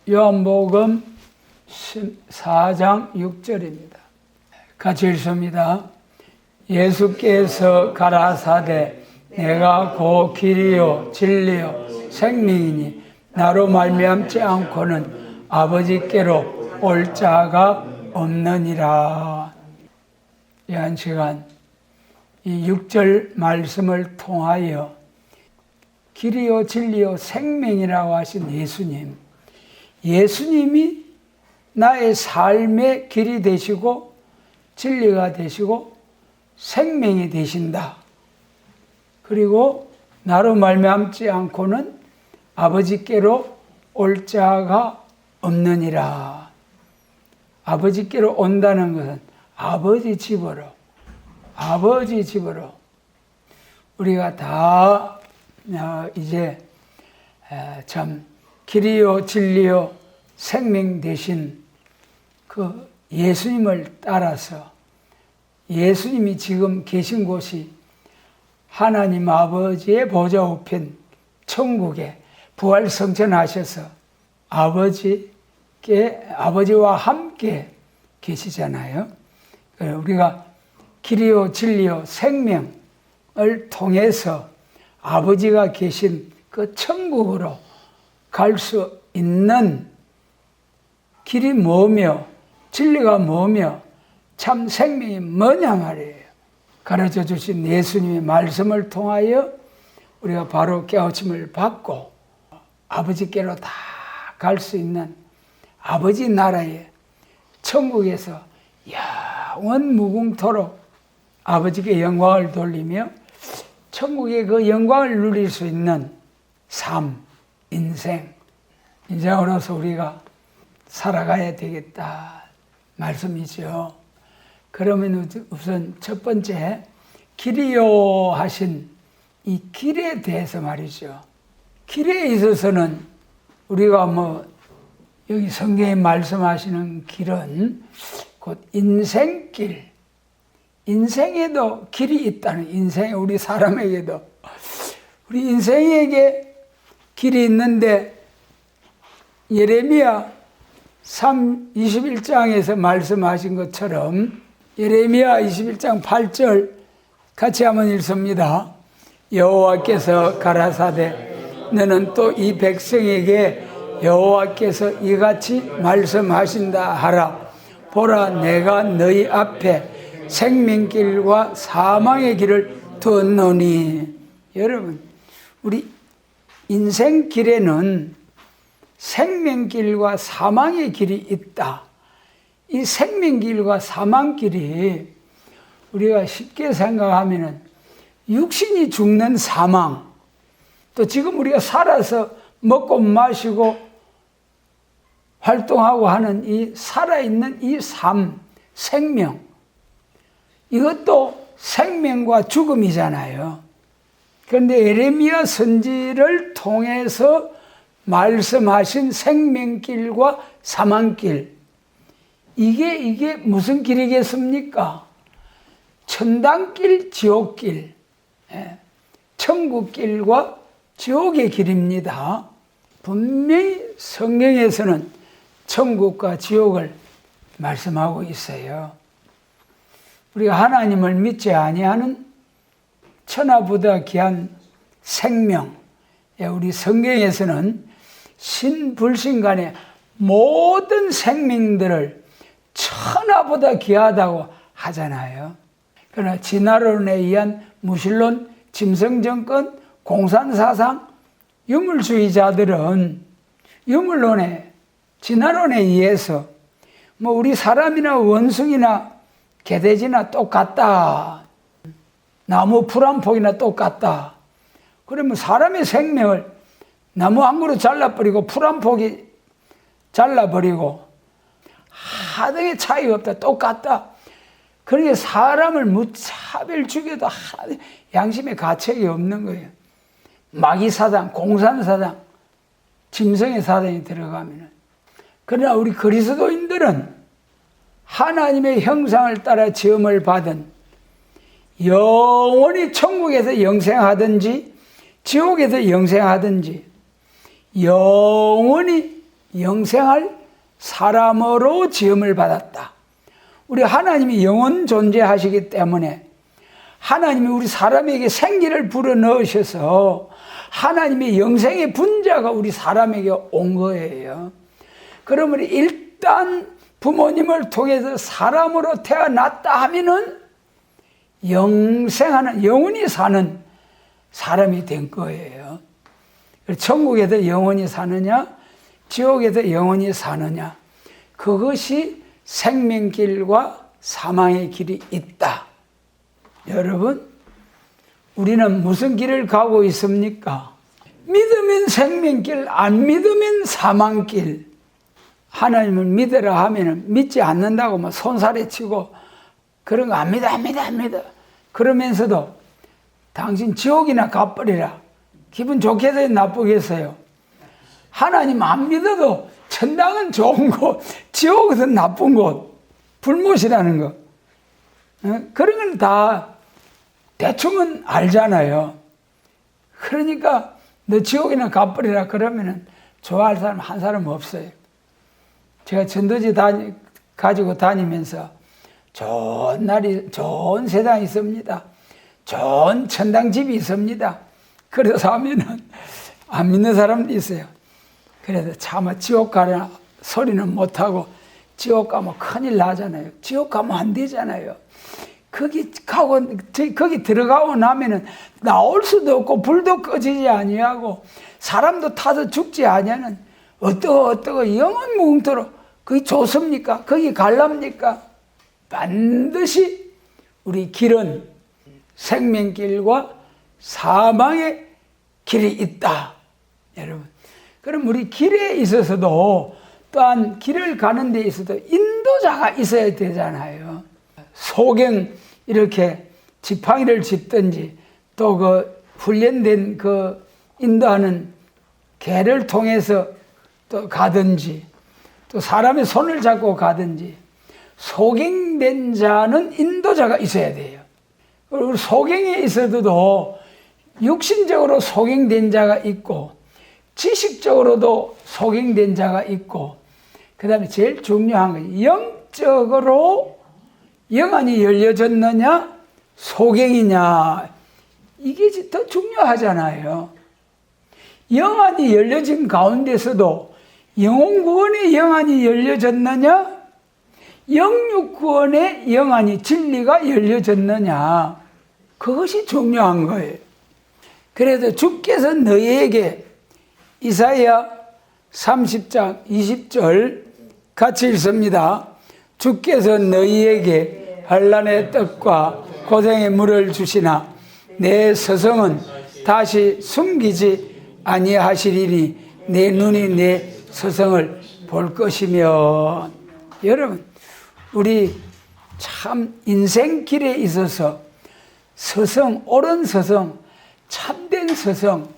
요한복음 4장 6절입니다. 같이 읽습니다. 예수께서 가라사대 내가 곧 길이요 진리요 생명이니 나로 말미암지 않고는 아버지께로 올 자가 없느니라. 이 한 시간 이 6절 말씀을 통하여 길이요 진리요 생명이라고 하신 예수님이 나의 삶의 길이 되시고 진리가 되시고 생명이 되신다. 그리고 나로 말미암지 않고는 아버지께로 올 자가 없느니라. 아버지께로 온다는 것은 아버지 집으로 우리가 다 이제 참 길이요 진리요 생명 되신 그 예수님을 따라서 예수님이 지금 계신 곳이 하나님 아버지의 보좌 우편 천국에 부활 성천하셔서 아버지와 함께 계시잖아요. 우리가 길이요 진리요 생명을 통해서 아버지가 계신 그 천국으로 갈 수 있는 길이 뭐며 진리가 뭐며 참 생명이 뭐냐 말이에요. 가르쳐 주신 예수님의 말씀을 통하여 우리가 바로 깨우침을 받고 아버지께로 다 갈 수 있는 아버지 나라의 천국에서 영원 무궁토록 아버지께 영광을 돌리며 천국의 그 영광을 누릴 수 있는 삶, 인생으로서 우리가 살아가야 되겠다 말씀이죠. 그러면 우선 첫 번째 길이요 하신 이 길에 대해서 말이죠. 길에 있어서는 우리가 여기 성경에 말씀하시는 길은 곧 인생길, 인생에도 길이 있다는 우리 사람에게도 우리 인생에게 길이 있는데 예레미야 21장에서 말씀하신 것처럼 예레미야 21장 8절 같이 한번 읽습니다. 여호와께서 가라사대 너는 또 이 백성에게 여호와께서 이같이 말씀하신다 하라. 보라 내가 너희 앞에 생명길과 사망의 길을 두었노니. 여러분 우리 인생길에는 생명길과 사망의 길이 있다. 이 생명길과 사망길이 우리가 쉽게 생각하면은 육신이 죽는 사망, 또 지금 우리가 살아서 먹고 마시고 활동하고 하는 이 살아있는 이 삶, 생명, 이것도 생명과 죽음이잖아요. 그런데 예레미야 선지를 통해서 말씀하신 생명길과 사망길, 이게 무슨 길이겠습니까? 천당길, 지옥길, 천국길과 지옥의 길입니다. 분명히 성경에서는 천국과 지옥을 말씀하고 있어요. 우리가 하나님을 믿지 아니하는 천하보다 귀한 생명, 우리 성경에서는 신불신 간의 모든 생명들을 천하보다 귀하다고 하잖아요. 그러나 진화론에 의한 무신론, 짐승정권, 공산사상, 유물주의자들은 유물론에 진화론에 의해서 우리 사람이나 원숭이나 개돼지나 똑같다. 나무 풀 한 폭이나 똑같다. 그러면 사람의 생명을 나무 한 그루 잘라버리고 풀 한 폭이 잘라버리고 하등의 차이가 없다. 똑같다. 그러니까 사람을 무차별 죽여도 양심의 가책이 없는 거예요. 마귀사단, 공산사단, 짐승의 사단이 들어가면. 그러나 우리 그리스도인들은 하나님의 형상을 따라 지음을 받은 영원히 천국에서 영생하든지 지옥에서 영생하든지 영원히 영생할 사람으로 지음을 받았다. 우리 하나님이 영원 존재하시기 때문에 하나님이 우리 사람에게 생기를 불어넣으셔서 하나님의 영생의 분자가 우리 사람에게 온 거예요. 그러면 일단 부모님을 통해서 사람으로 태어났다 하면은 영생하는, 영원히 사는 사람이 된 거예요. 천국에서 영원히 사느냐, 지옥에서 영원히 사느냐, 그것이 생명길과 사망의 길이 있다. 여러분, 우리는 무슨 길을 가고 있습니까? 믿으면 생명길, 안 믿으면 사망길. 하나님을 믿으라 하면 믿지 않는다고 막 손살에 치고 그런 거 안 믿어, 안 믿어, 안 믿어. 그러면서도 당신 지옥이나 가버리라. 기분 좋겠어요, 나쁘겠어요? 하나님 안 믿어도 천당은 좋은 곳, 지옥은 나쁜 곳, 불못이라는 거. 그런 건 다 대충은 알잖아요. 그러니까 너 지옥이나 가버리라 그러면은 좋아할 사람 한 사람 없어요. 제가 전도지 가지고 다니면서 좋은 세상이 있습니다. 좋은 천당집이 있습니다. 그래서 하면은 안 믿는 사람도 있어요. 그래서 차마 지옥 가라 소리는 못하고 지옥 가면 큰일 나잖아요. 지옥 가면 안 되잖아요. 거기 들어가고 나면은 나올 수도 없고 불도 꺼지지 아니하고 사람도 타서 죽지 아니하는 어떠고 영원 무궁토록 그게 좋습니까? 거기 갈랍니까? 반드시 우리 길은 생명길과 사망의 길이 있다. 여러분, 그럼 우리 길에 있어서도 또한 길을 가는 데 있어도 인도자가 있어야 되잖아요. 소경 이렇게 지팡이를 짚든지 또 그 훈련된 그 인도하는 개를 통해서 또 가든지 또 사람의 손을 잡고 가든지 소경된 자는 인도자가 있어야 돼요. 그리고 소경에 있어도 육신적으로 소경된 자가 있고 지식적으로도 소경된 자가 있고 그 다음에 제일 중요한 건 영적으로 영안이 열려졌느냐 소경이냐 이게 더 중요하잖아요. 영안이 열려진 가운데서도 영혼구원의 영안이 열려졌느냐 영육구원의 영안이 진리가 열려졌느냐 그것이 중요한 거예요. 그래서 주께서 너희에게 이사야 30장 20절 같이 읽습니다. 주께서 너희에게 환난의 떡과 고생의 물을 주시나 내 서성은 다시 숨기지 아니하시리니 내 눈이 내 서성을 볼 것이며. 여러분, 우리 참 인생길에 있어서 서성, 옳은 서성, 참된 서성,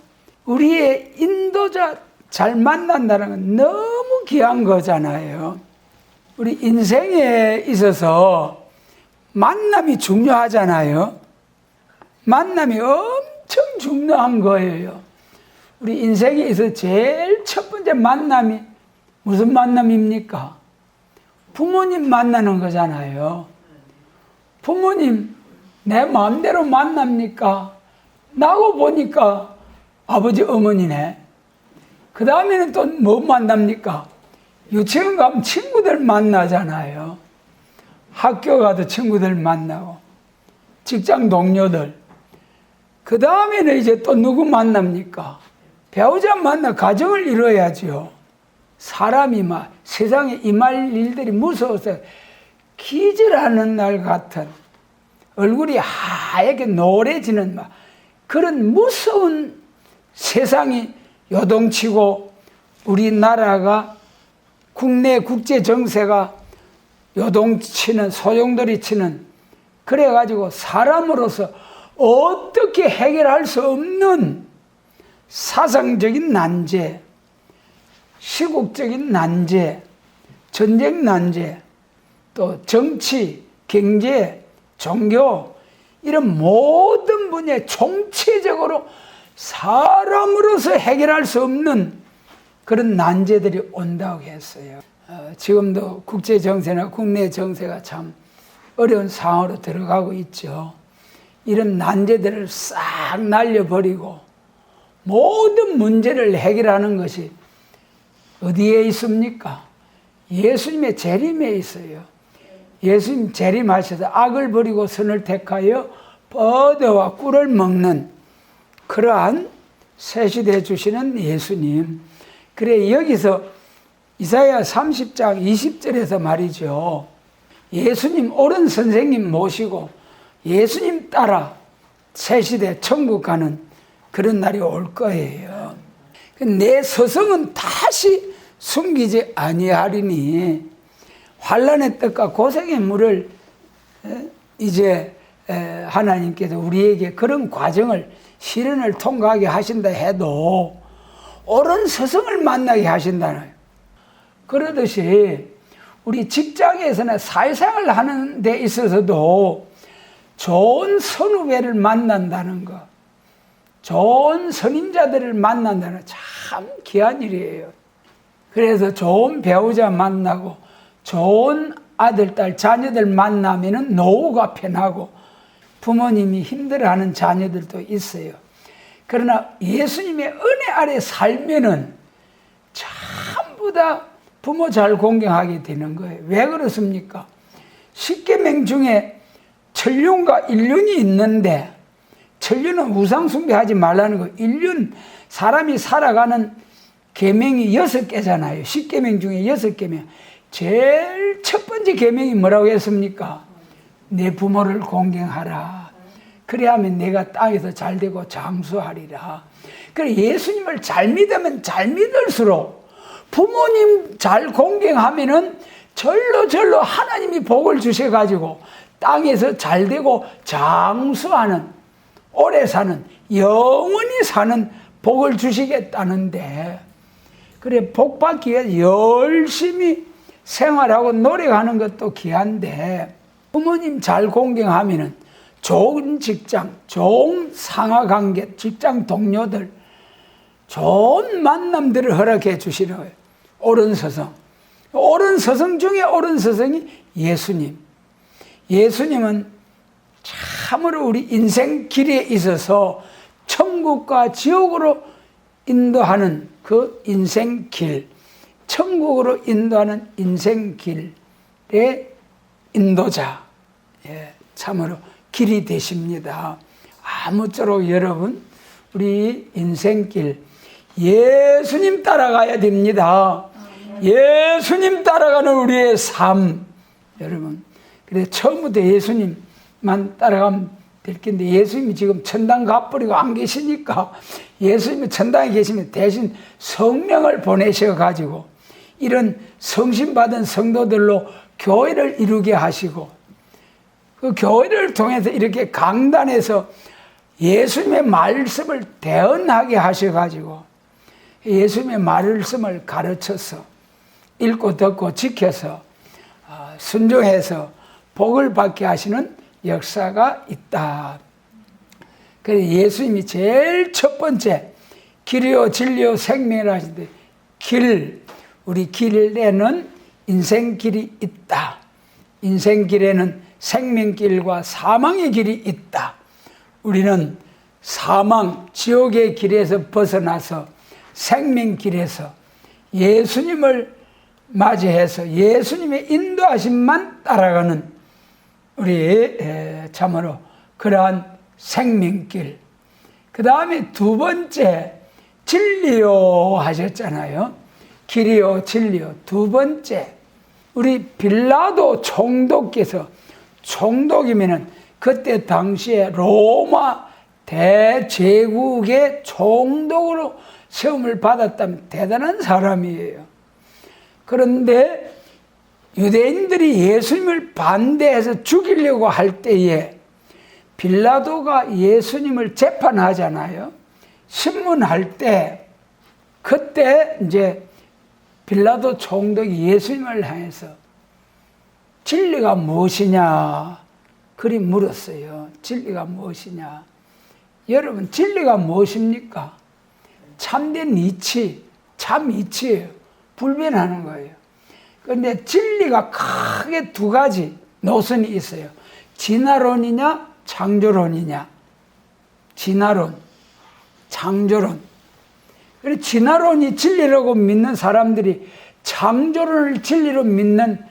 우리의 인도자 잘 만난다는 건 너무 귀한 거잖아요. 우리 인생에 있어서 만남이 중요하잖아요. 만남이 엄청 중요한 거예요. 우리 인생에 있어서 제일 첫 번째 만남이 무슨 만남입니까? 부모님 만나는 거잖아요. 부모님 내 마음대로 만납니까? 나고 보니까 아버지 어머니네. 그 다음에는 또 뭐 만납니까? 유치원 가면 친구들 만나잖아요. 학교 가도 친구들 만나고 직장 동료들. 그 다음에는 이제 또 누구 만납니까? 배우자 만나 가정을 이뤄야죠. 사람이 막 세상에 임할 일들이 무서워서 기절하는 날 같은 얼굴이 하얗게 노래지는 막 그런 무서운 세상이 요동치고 우리나라가 국내 국제 정세가 요동치는 소용돌이 치는 그래가지고 사람으로서 어떻게 해결할 수 없는 사상적인 난제, 시국적인 난제, 전쟁 난제, 또 정치, 경제, 종교 이런 모든 분야에 총체적으로 사람으로서 해결할 수 없는 그런 난제들이 온다고 했어요. 지금도 국제 정세나 국내 정세가 참 어려운 상황으로 들어가고 있죠. 이런 난제들을 싹 날려버리고 모든 문제를 해결하는 것이 어디에 있습니까? 예수님의 재림에 있어요. 예수님 재림하셔서 악을 버리고 선을 택하여 뻗어와 꿀을 먹는 그러한 새 시대 주시는 예수님. 그래 여기서 이사야 30장 20절에서 말이죠. 예수님 옳은 선생님 모시고 예수님 따라 새 시대 천국 가는 그런 날이 올 거예요. 내 서성은 다시 숨기지 아니하리니 환난의 떡과 고생의 물을 이제 하나님께서 우리에게 그런 과정을 시련을 통과하게 하신다 해도 옳은 서성을 만나게 하신다는 거예요. 그러듯이 우리 직장에서나 사회생활을 하는 데 있어서도 좋은 선후배를 만난다는 것, 좋은 선임자들을 만난다는 것 참 귀한 일이에요. 그래서 좋은 배우자 만나고 좋은 아들, 딸, 자녀들 만나면 노후가 편하고 부모님이 힘들어하는 자녀들도 있어요. 그러나 예수님의 은혜 아래 살면은 전부 다 부모 잘 공경하게 되는 거예요. 왜 그렇습니까? 십계명 중에 천륜과 인륜이 있는데 천륜은 우상 숭배하지 말라는 거. 인륜 사람이 살아가는 계명이 6개잖아요. 십계명 중에 6계명. 제일 첫 번째 계명이 뭐라고 했습니까? 내 부모를 공경하라. 그래야면 내가 땅에서 잘되고 장수하리라. 그래 예수님을 잘 믿으면 잘 믿을수록 부모님 잘 공경하면은 절로 하나님이 복을 주셔가지고 땅에서 잘되고 장수하는 오래 사는 영원히 사는 복을 주시겠다는데 그래 복 받기 위해 열심히 생활하고 노력하는 것도 귀한데 부모님 잘 공경하면은 좋은 직장, 좋은 상하관계, 직장 동료들 좋은 만남들을 허락해 주시는 거예요. 옳은 서성. 옳은 서성 중에 옳은 서성이 예수님. 예수님은 참으로 우리 인생 길에 있어서 천국과 지옥으로 인도하는 그 인생 길, 천국으로 인도하는 인생 길의 인도자, 참으로 길이 되십니다. 아무쪼록 여러분 우리 인생길 예수님 따라가야 됩니다. 예수님 따라가는 우리의 삶. 여러분 그래 처음부터 예수님만 따라가면 될 텐데 예수님이 지금 천당 가버리고 안 계시니까 예수님이 천당에 계시면 대신 성령을 보내셔가지고 이런 성신받은 성도들로 교회를 이루게 하시고 그 교회를 통해서 이렇게 강단에서 예수님의 말씀을 대언하게 하셔가지고 예수님의 말씀을 가르쳐서 읽고 듣고 지켜서 순종해서 복을 받게 하시는 역사가 있다. 그래서 예수님이 제일 첫 번째 길이요 진리요 생명이라 하시는데 우리 길에는 인생길이 있다. 인생길에는 생명길과 사망의 길이 있다. 우리는 사망, 지옥의 길에서 벗어나서 생명길에서 예수님을 맞이해서 예수님의 인도하심만 따라가는 우리 참으로 그러한 생명길. 그 다음에 두 번째 진리요 하셨잖아요. 길이요 진리요. 두 번째 우리 빌라도 총독께서 총독이면은 그때 당시에 로마 대제국의 총독으로 시험을 받았다면 대단한 사람이에요. 그런데 유대인들이 예수님을 반대해서 죽이려고 할 때에 빌라도가 예수님을 재판하잖아요. 신문할 때 그때 이제 빌라도 총독이 예수님을 향해서 진리가 무엇이냐 그리 물었어요. 진리가 무엇이냐. 여러분 진리가 무엇입니까? 참된 이치, 참 이치예요. 불변하는 거예요. 그런데 진리가 크게 두 가지 노선이 있어요. 진화론이냐 창조론이냐. 진화론, 창조론. 그래서 진화론이 진리라고 믿는 사람들이 창조론을 진리로 믿는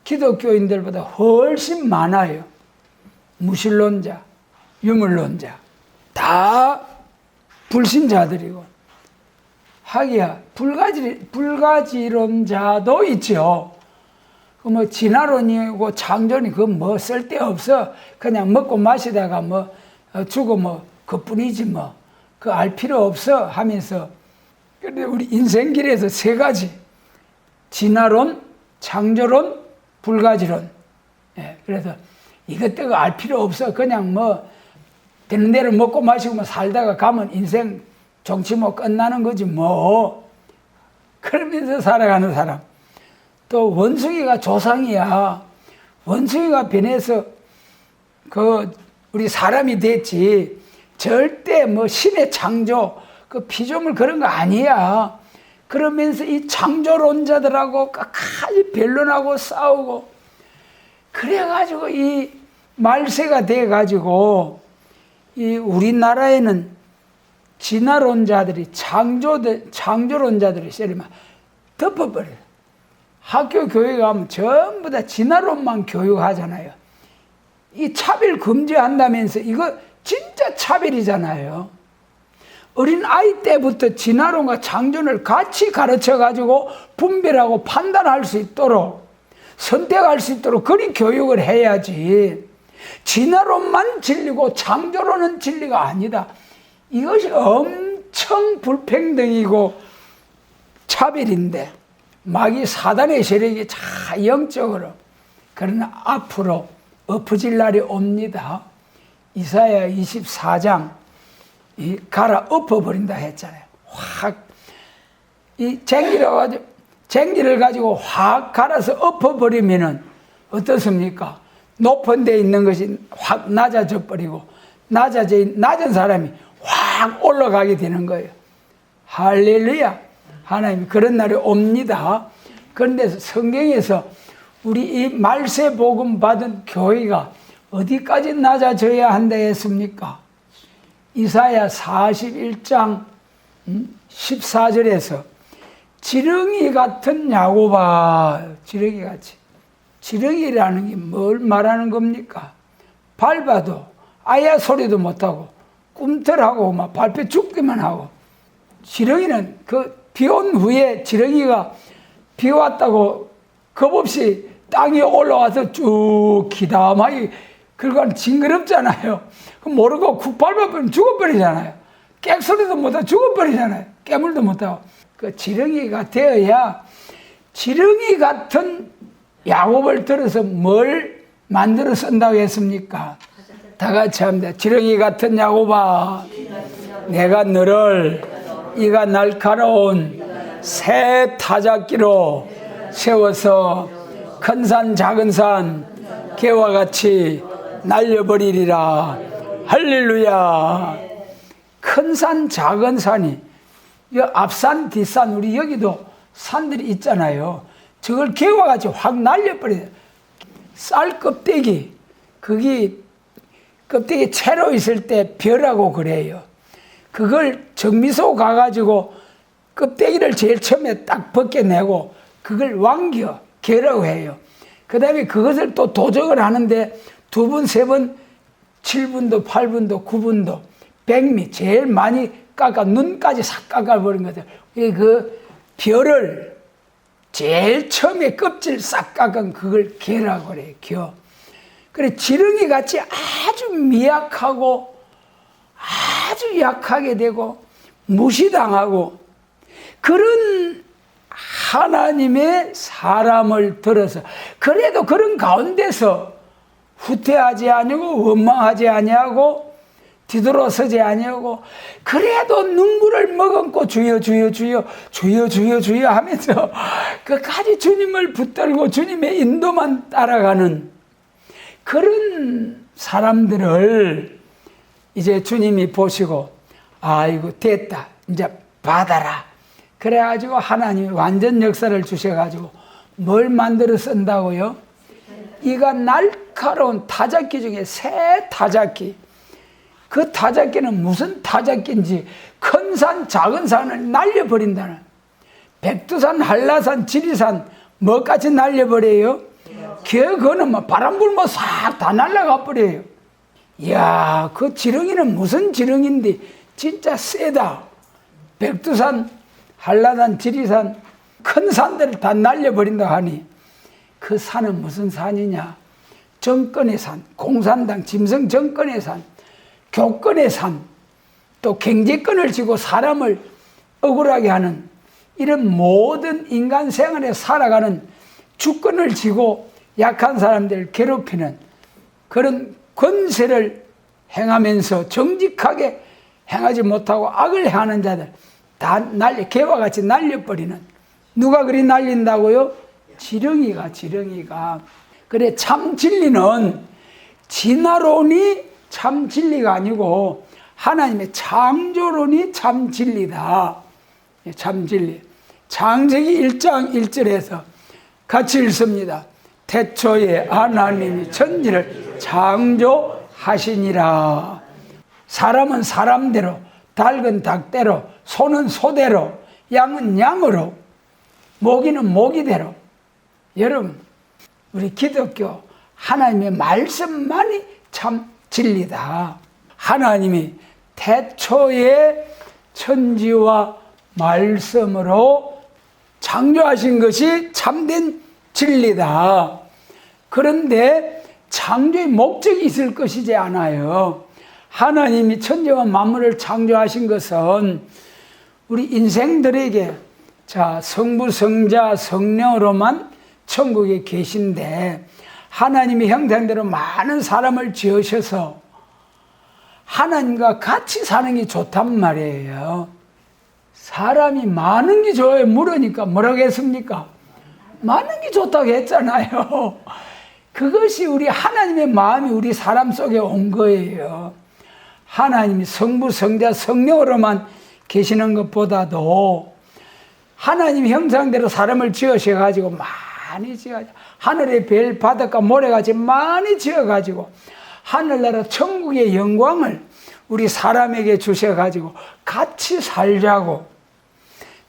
기독교인들보다 훨씬 많아요. 무신론자, 유물론자 다 불신자들이고, 하기야 불가지론자도 있죠. 뭐 진화론이고 창조론이 그 뭐 쓸데없어. 그냥 먹고 마시다가 뭐 죽어 뭐 그뿐이지 뭐 그 알 필요 없어 하면서. 그런데 우리 인생길에서 세 가지: 진화론, 창조론, 불가지론. 예, 그래서 이것저것 알 필요 없어. 그냥 뭐 되는 대로 먹고 마시고 뭐 살다가 가면 인생 정치 뭐 끝나는 거지 뭐. 그러면서 살아가는 사람. 또 원숭이가 조상이야. 원숭이가 변해서 그 우리 사람이 됐지. 절대 뭐 신의 창조, 그 피조물 그런 거 아니야. 그러면서 이 창조론자들하고 끝까지 변론하고 싸우고, 그래가지고 이 말세가 돼가지고 이 우리나라에는 진화론자들이 창조론자들이 세리만 덮어버려요. 학교 교육 가면 전부 다 진화론만 교육하잖아요. 이 차별 금지한다면서 이거 진짜 차별이잖아요. 어린 아이 때부터 진화론과 창조론을 같이 가르쳐가지고 분별하고 판단할 수 있도록, 선택할 수 있도록 그리 교육을 해야지. 진화론만 진리고 창조론은 진리가 아니다. 이것이 엄청 불평등이고 차별인데, 마귀 사단의 세력이 자 영적으로, 그러나 앞으로 엎어질 날이 옵니다. 이사야 24장 이 갈아 엎어버린다 했잖아요. 확 이 쟁기를 가지고 확 갈아서 엎어버리면은 어떻습니까? 높은 데 있는 것이 확 낮아져 버리고, 낮은 사람이 확 올라가게 되는 거예요. 할렐루야. 하나님 그런 날이 옵니다. 그런데 성경에서 우리 이 말세 복음 받은 교회가 어디까지 낮아져야 한다 했습니까? 이사야 41장 14절에서 지렁이 같은 야곱아, 지렁이같이. 지렁이라는 게 뭘 말하는 겁니까? 밟아도 아야 소리도 못하고 꿈틀하고 막 밟혀 죽기만 하고. 지렁이는 그 비 온 후에 지렁이가 비 왔다고 겁없이 땅에 올라와서 쭉 기다마이 그건 징그럽잖아요. 모르고 쿡 밟아버리면 죽어버리잖아요. 객소리도 못하고 죽어버리잖아요. 깨물도 못하고. 그 지렁이가 되어야, 지렁이 같은 야곱을 들어서 뭘 만들어 쓴다고 했습니까? 다 같이 합니다. 지렁이 같은 야곱아, 내가 너를 이가 날카로운 새 타작기로 세워서 큰 산 작은 산 개와 같이 날려버리리라. 할렐루야. 큰 산 작은 산이, 앞산 뒷산, 우리 여기도 산들이 있잖아요. 저걸 개와 같이 확 날려버려요. 쌀 껍데기, 그게 껍데기 채로 있을 때 벼라고 그래요. 그걸 정미소 가가지고 껍데기를 제일 처음에 딱 벗겨내고 그걸 왕겨, 개라고 해요. 그 다음에 그것을 또 도적을 하는데 2분, 3분, 7분도, 8분도, 9분도, 백미, 제일 많이 깎아, 눈까지 싹 깎아버린 거죠. 그 벼를 제일 처음에 껍질 싹 깎은 그걸 개라고 그래요, 겨. 그래, 지렁이 같이 아주 미약하고 아주 약하게 되고 무시당하고 그런 하나님의 사람을 들어서, 그래도 그런 가운데서 후퇴하지 아니하고 원망하지 아니하고 뒤돌아서지 아니하고, 그래도 눈물을 머금고 주여 주여 주여 주여 주여 주여 하면서 끝까지 주님을 붙들고 주님의 인도만 따라가는 그런 사람들을 이제 주님이 보시고, 아이고 됐다, 이제 받아라, 그래가지고 하나님이 완전 역사를 주셔가지고 뭘 만들어 쓴다고요? 이가 날카로운 타작기 중에 새 타작기. 그 타작기는 무슨 타작기인지 큰 산 작은 산을 날려버린다는, 백두산 한라산 지리산 뭐까지 날려버려요? 그거는 뭐 바람 불면 싹 다 날아가 버려요. 이야, 그 지렁이는 무슨 지렁인데 진짜 세다. 백두산 한라산 지리산 큰 산들을 다 날려버린다 하니 그 산은 무슨 산이냐? 정권의 산, 공산당 짐승 정권의 산, 교권의 산, 또 경제권을 쥐고 사람을 억울하게 하는 이런 모든 인간 생활에 살아가는 주권을 쥐고 약한 사람들을 괴롭히는 그런 권세를 행하면서 정직하게 행하지 못하고 악을 행하는 자들 다 개와 같이 날려버리는, 누가 그리 날린다고요? 지렁이가. 그래, 참 진리는 진화론이 참 진리가 아니고 하나님의 창조론이 참 진리다. 참 진리. 창세기 1장 1절에서 같이 읽습니다. 태초에 하나님이 천지를 창조하시니라. 사람은 사람대로, 닭은 닭대로, 소는 소대로, 양은 양으로, 모기는 모기대로. 여러분, 우리 기독교 하나님의 말씀만이 참 진리다. 하나님이 태초에 천지와 말씀으로 창조하신 것이 참된 진리다. 그런데 창조의 목적이 있을 것이지 않아요. 하나님이 천지와 만물을 창조하신 것은 우리 인생들에게 성부, 성자, 성령으로만 천국에 계신데, 하나님의 형상대로 많은 사람을 지으셔서 하나님과 같이 사는 게 좋단 말이에요. 사람이 많은 게 좋아요. 물으니까 뭐라고 했습니까? 많은 게 좋다고 했잖아요. 그것이 우리 하나님의 마음이 우리 사람 속에 온 거예요. 하나님이 성부, 성자, 성령으로만 계시는 것보다도 하나님 형상대로 사람을 지으셔가지고 많이 지어가지고 하늘의 별, 바닷가, 모래같이 많이 지어가지고 하늘나라 천국의 영광을 우리 사람에게 주셔가지고 같이 살자고,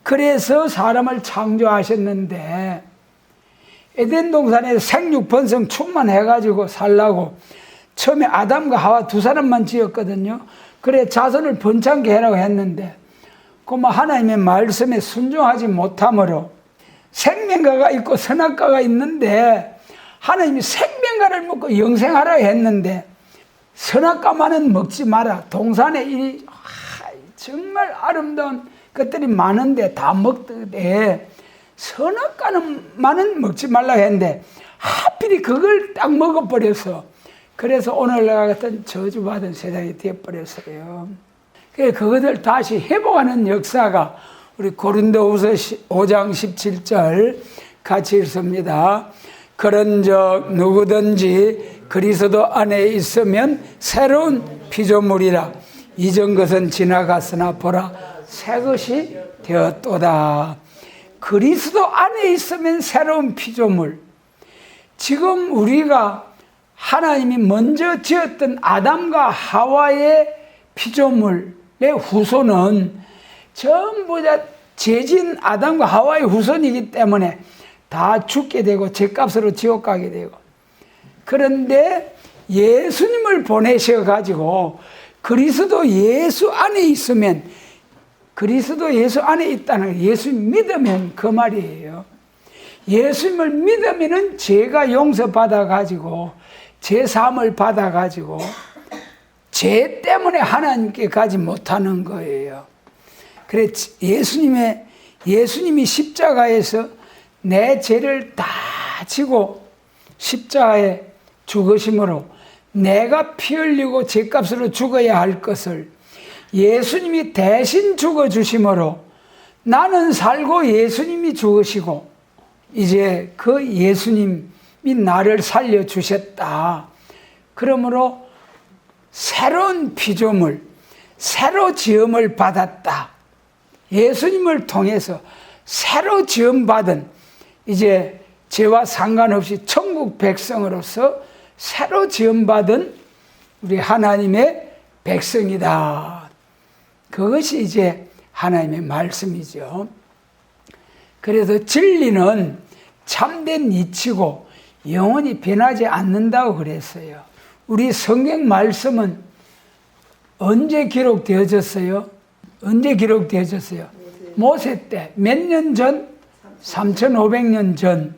그래서 사람을 창조하셨는데, 에덴 동산에 생육 번성 충만해가지고 살라고 처음에 아담과 하와 두 사람만 지었거든요. 그래 자손을 번창케 해라고 했는데, 그뭐 하나님의 말씀에 순종하지 못함으로 생명과가 있고 선악과가 있는데, 하나님이 생명과를 먹고 영생하라 했는데 선악과만은 먹지 마라. 동산에 이 정말 아름다운 것들이 많은데 다 먹되 선악과만은 먹지 말라 했는데 하필이 그걸 딱 먹어버려서, 그래서 오늘날 같은 저주받은 세상이 되어버렸어요. 그것을 다시 회복하는 역사가 우리 고린도후서 5장 17절 같이 읽습니다. 그런즉 누구든지 그리스도 안에 있으면 새로운 피조물이라. 이전 것은 지나갔으나 보라 새 것이 되었도다. 그리스도 안에 있으면 새로운 피조물. 지금 우리가 하나님이 먼저 지었던 아담과 하와의 피조물의 후손은 전부 다 죄진 아담과 하와의 후손이기 때문에 다 죽게 되고 죗값으로 지옥 가게 되고, 그런데 예수님을 보내셔가지고 그리스도 예수 안에 있으면, 그리스도 예수 안에 있다는 예수 믿으면 그 말이에요. 예수님을 믿으면은 죄가 용서받아가지고 죄 사함을 받아가지고 죄 때문에 하나님께 가지 못하는 거예요. 그래 예수님이 십자가에서 내 죄를 다 지고 십자가에 죽으심으로 내가 피 흘리고 죄값으로 죽어야 할 것을 예수님이 대신 죽어주심으로 나는 살고 예수님이 죽으시고 이제 그 예수님이 나를 살려주셨다. 그러므로 새로운 피조물, 새로 지음을 받았다. 예수님을 통해서 새로 지음받은, 이제 죄와 상관없이 천국 백성으로서 새로 지음받은 우리 하나님의 백성이다. 그것이 이제 하나님의 말씀이죠. 그래서 진리는 참된 이치고 영원히 변하지 않는다고 그랬어요. 우리 성경 말씀은 언제 기록되어졌어요? 언제 기록되어졌어요? 모세 때. 몇 년 전? 3,500년 전.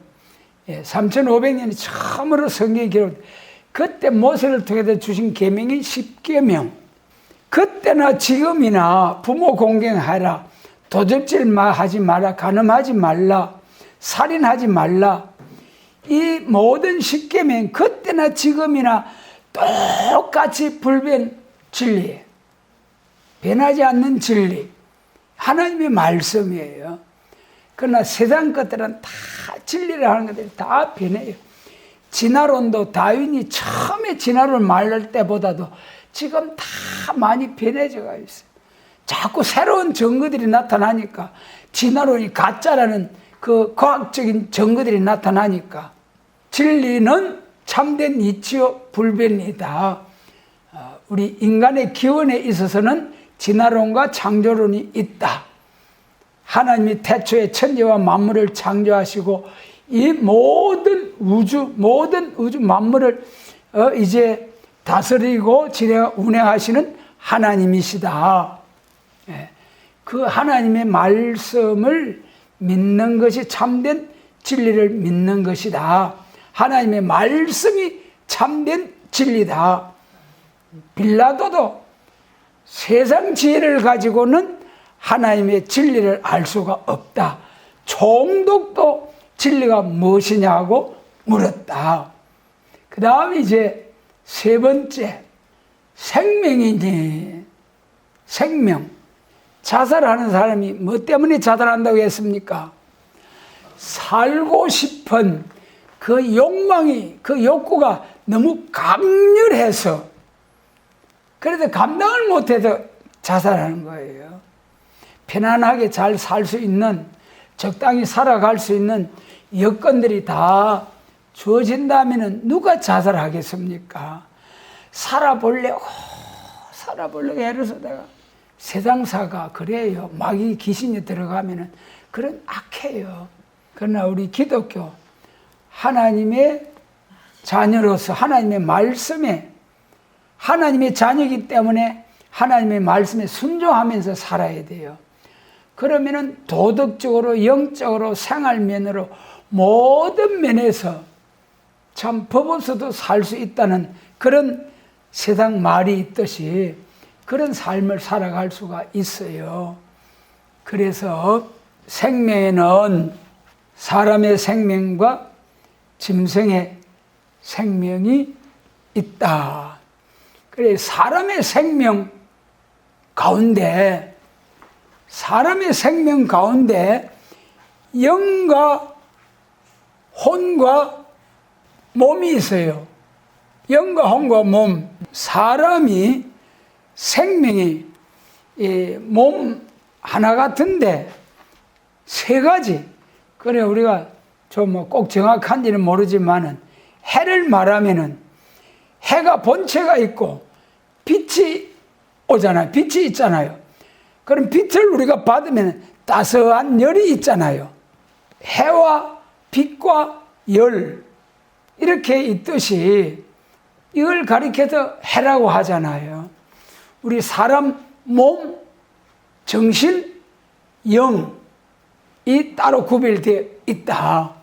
3,500년이 처음으로 성경이 기록. 그때 모세를 통해서 주신 계명이 10계명. 그때나 지금이나 부모 공경하라, 도적질 하지 마라, 간음하지 말라, 살인하지 말라. 이 모든 10계명 그때나 지금이나 똑같이 불변 진리예요. 변하지 않는 진리, 하나님의 말씀이에요. 그러나 세상 것들은 다 진리를 하는 것들이 다 변해요. 진화론도 다윈이 처음에 진화론을 말할 때보다도 지금 다 많이 변해져 가 있어요. 자꾸 새로운 증거들이 나타나니까, 진화론이 가짜라는 그 과학적인 증거들이 나타나니까, 진리는 참된 이치요 불변이다. 우리 인간의 기원에 있어서는 진화론과 창조론이 있다. 하나님이 태초에 천지와 만물을 창조하시고 이 모든 우주 만물을 이제 다스리고 운행하시는 하나님이시다. 그 하나님의 말씀을 믿는 것이 참된 진리를 믿는 것이다. 하나님의 말씀이 참된 진리다. 빌라도도 세상 지혜를 가지고는 하나님의 진리를 알 수가 없다. 총독도 진리가 무엇이냐고 물었다. 그 다음에 이제 세 번째, 생명이니. 생명. 자살하는 사람이 뭐 때문에 자살한다고 했습니까? 살고 싶은 그 욕망이, 그 욕구가 너무 강렬해서, 그래도 감당을 못해서 자살하는 거예요. 편안하게 잘 살 수 있는, 적당히 살아갈 수 있는 여건들이 다 주어진다면 누가 자살하겠습니까? 살아보려고 애를 쓰다가, 세상사가 그래요. 마귀 귀신이 들어가면은 그런 악해요. 그러나 우리 기독교, 하나님의 자녀로서 하나님의 말씀에, 하나님의 자녀이기 때문에 하나님의 말씀에 순종하면서 살아야 돼요. 그러면은 도덕적으로, 영적으로, 생활면으로 모든 면에서 참 법 없어도 살 수 있다는 그런 세상 말이 있듯이 그런 삶을 살아갈 수가 있어요. 그래서 생명에는 사람의 생명과 짐승의 생명이 있다. 그래, 사람의 생명 가운데 영과 혼과 몸이 있어요. 영과 혼과 몸. 사람이 생명이 몸 하나 같은데 세 가지. 그래, 우리가 좀 꼭 정확한지는 모르지만은 해를 말하면은 해가 본체가 있고 빛이 오잖아요. 빛이 있잖아요. 그럼 빛을 우리가 받으면 따스한 열이 있잖아요. 해와 빛과 열, 이렇게 있듯이 이걸 가리켜서 해라고 하잖아요. 우리 사람 몸, 정신, 영, 이 따로 구별되어 있다.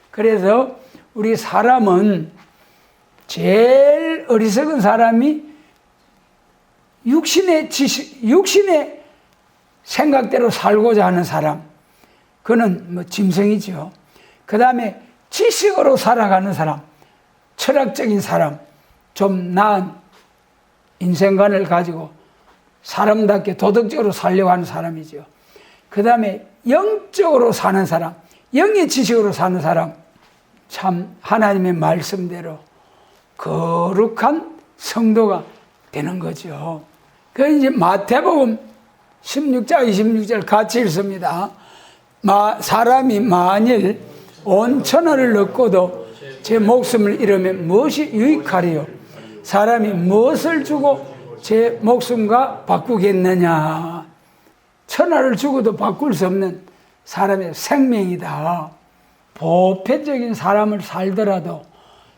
그래서 우리 사람은 제일 어리석은 사람이 육신의 지식, 육신의 생각대로 살고자 하는 사람, 그는 뭐 짐승이죠. 그 다음에 지식으로 살아가는 사람, 철학적인 사람, 좀 나은 인생관을 가지고 사람답게 도덕적으로 살려고 하는 사람이죠. 그 다음에 영적으로 사는 사람, 영의 지식으로 사는 사람, 참 하나님의 말씀대로 거룩한 성도가 되는 거죠. 그 이제 마태복음 16절, 26절 같이 읽습니다. 사람이 만일 온 천하를 얻고도 제 목숨을 잃으면 무엇이 유익하리요? 사람이 무엇을 주고 제 목숨과 바꾸겠느냐? 천하를 주고도 바꿀 수 없는 사람의 생명이다. 보편적인 사람을 살더라도,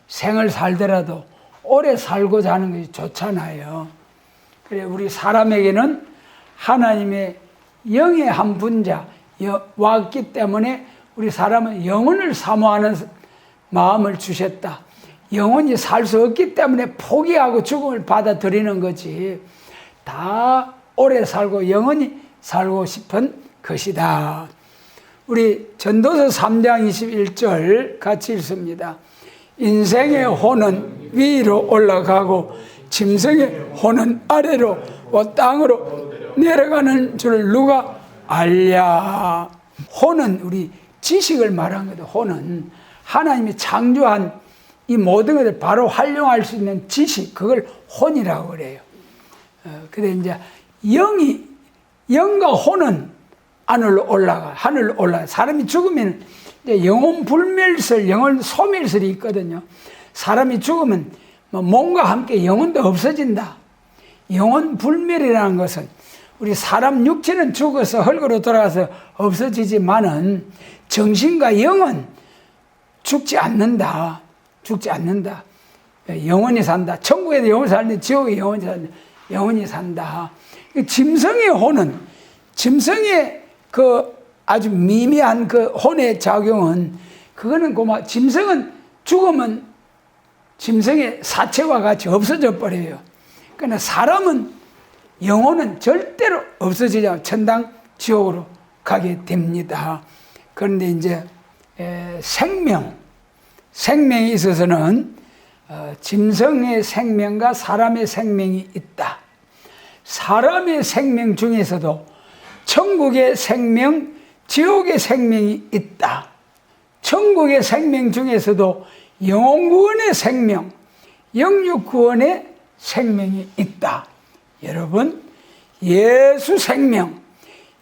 생을 살더라도 오래 살고자 하는 것이 좋잖아요. 그래, 우리 사람에게는 하나님의 영의 한 분자 왔기 때문에 우리 사람은 영혼을 사모하는 마음을 주셨다. 영혼이 살 수 없기 때문에 포기하고 죽음을 받아들이는 거지. 다 오래 살고 영원히 살고 싶은 것이다. 우리 전도서 3장 21절 같이 읽습니다. 인생의 혼은 위로 올라가고 짐승의 혼은 아래로 땅으로 내려가는 줄 누가 알랴. 혼은 우리 지식을 말한 거다. 혼은 하나님이 창조한 이 모든 것을 바로 활용할 수 있는 지식, 그걸 혼이라고 그래요. 근데 이제 영과 혼은 하늘로 올라가. 사람이 죽으면 이제 영혼 불멸설, 영혼 소멸설이 있거든요. 사람이 죽으면 몸과 함께 영혼도 없어진다. 영혼 불멸이라는 것은 우리 사람 육체는 죽어서 흙으로 돌아가서 없어지지만은 정신과 영은 죽지 않는다. 영원히 산다. 천국에도 영원히 살는데 지옥에 영원히 산다. 짐승의 혼은, 짐승의 그 아주 미미한 그 혼의 작용은, 그거는 짐승은 죽으면 짐승의 사체와 같이 없어져 버려요. 그러나 사람은, 영혼은 절대로 없어지지 않고 천당 지옥으로 가게 됩니다. 그런데 이제 생명에 있어서는 짐승의 생명과 사람의 생명이 있다. 사람의 생명 중에서도 천국의 생명, 지옥의 생명이 있다. 천국의 생명 중에서도 영혼구원의 생명, 영육구원의 생명이 있다. 여러분, 예수 생명,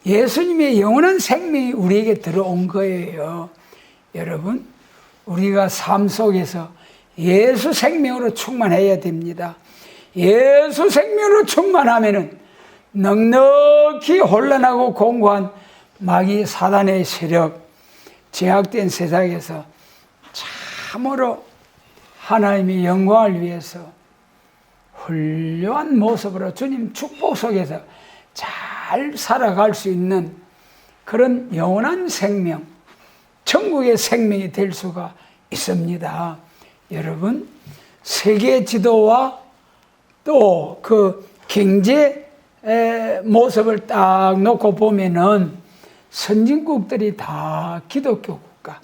예수님의 영원한 생명이 우리에게 들어온 거예요. 여러분, 우리가 삶 속에서 예수 생명으로 충만해야 됩니다. 예수 생명으로 충만하면은 넉넉히 혼란하고 공고한 마귀 사단의 세력, 제약된 세상에서 참으로 하나님의 영광을 위해서 훌륭한 모습으로 주님 축복 속에서 잘 살아갈 수 있는 그런 영원한 생명, 천국의 생명이 될 수가 있습니다. 여러분, 세계 지도와 또 그 경제 모습을 딱 놓고 보면은 선진국들이 다 기독교 국가,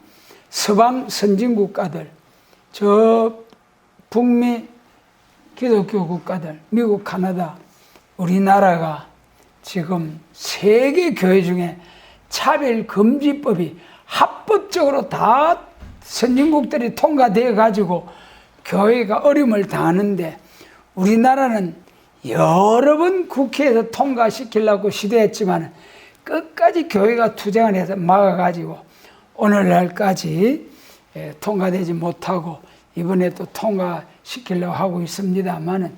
서방 선진국가들, 저 북미 기독교 국가들, 미국, 카나다, 우리나라가 지금 세계 교회 중에 차별금지법이 합법적으로 다 선진국들이 통과되어 가지고 교회가 어려움을 당하는데, 우리나라는 여러 번 국회에서 통과시키려고 시도했지만 끝까지 교회가 투쟁을 해서 막아가지고 오늘날까지 통과되지 못하고 이번에 또 통과시키려고 하고 있습니다만은,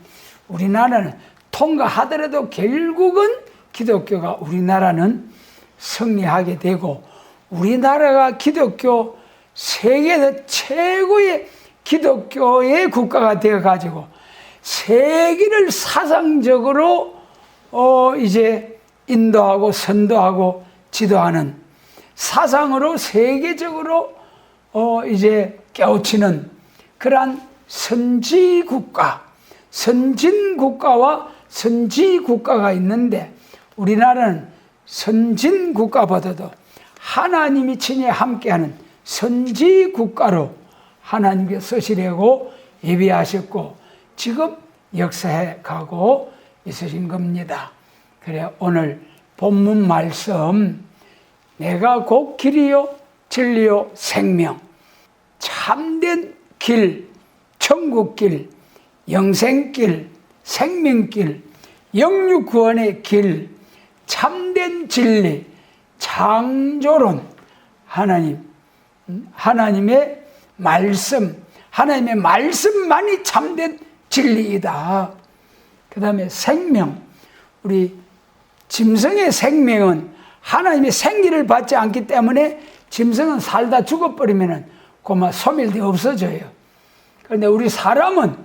우리나라는 통과하더라도 결국은 기독교가, 우리나라는 승리하게 되고, 우리나라가 기독교 세계에서 최고의 기독교의 국가가 되어가지고 세계를 사상적으로 이제 인도하고 선도하고 지도하는, 사상으로 세계적으로 이제 깨우치는 그러한 선지국가, 선진국가와 선지국가가 있는데, 우리나라는 선진국가보다도 하나님이 친히 함께하는 선지국가로 하나님께서 쓰시려고 예비하셨고 지금 역사해 가고 있으신 겁니다. 그래, 오늘 본문 말씀, 내가 곧 길이요 진리요 생명, 참된 길, 천국길, 영생길, 생명길, 영육구원의 길, 참된 진리, 창조론, 하나님의 말씀만이 참된 진리이다. 그 다음에 생명, 우리 짐승의 생명은 하나님의 생기를 받지 않기 때문에 짐승은 살다 죽어버리면 그만 소멸되어 없어져요. 그런데 우리 사람은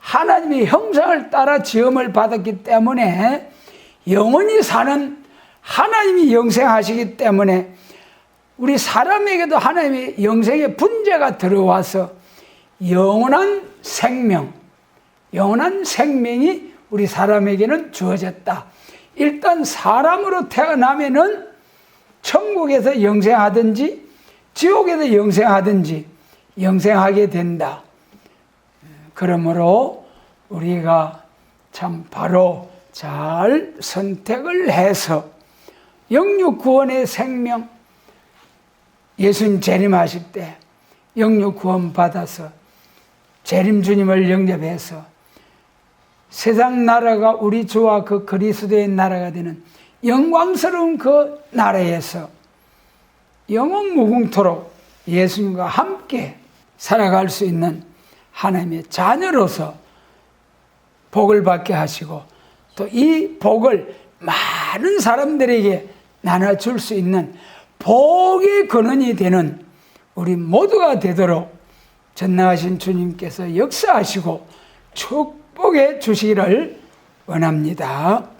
하나님의 형상을 따라 지음을 받았기 때문에 영원히 사는 하나님이 영생하시기 때문에 우리 사람에게도 하나님의 영생의 분재가 들어와서 영원한 생명이 우리 사람에게는 주어졌다. 일단 사람으로 태어나면은 천국에서 영생하든지 지옥에서 영생하든지 영생하게 된다. 그러므로 우리가 참 바로 잘 선택을 해서 영육 구원의 생명, 예수님 재림하실 때 영육 구원 받아서 재림 주님을 영접해서 세상 나라가 우리 주와 그 그리스도의 나라가 되는 영광스러운 그 나라에서 영원 무궁토록 예수님과 함께 살아갈 수 있는 하나님의 자녀로서 복을 받게 하시고 또 이 복을 많은 사람들에게 나눠줄 수 있는 복의 근원이 되는 우리 모두가 되도록 전능하신 주님께서 역사하시고 축복해 주시기를 원합니다.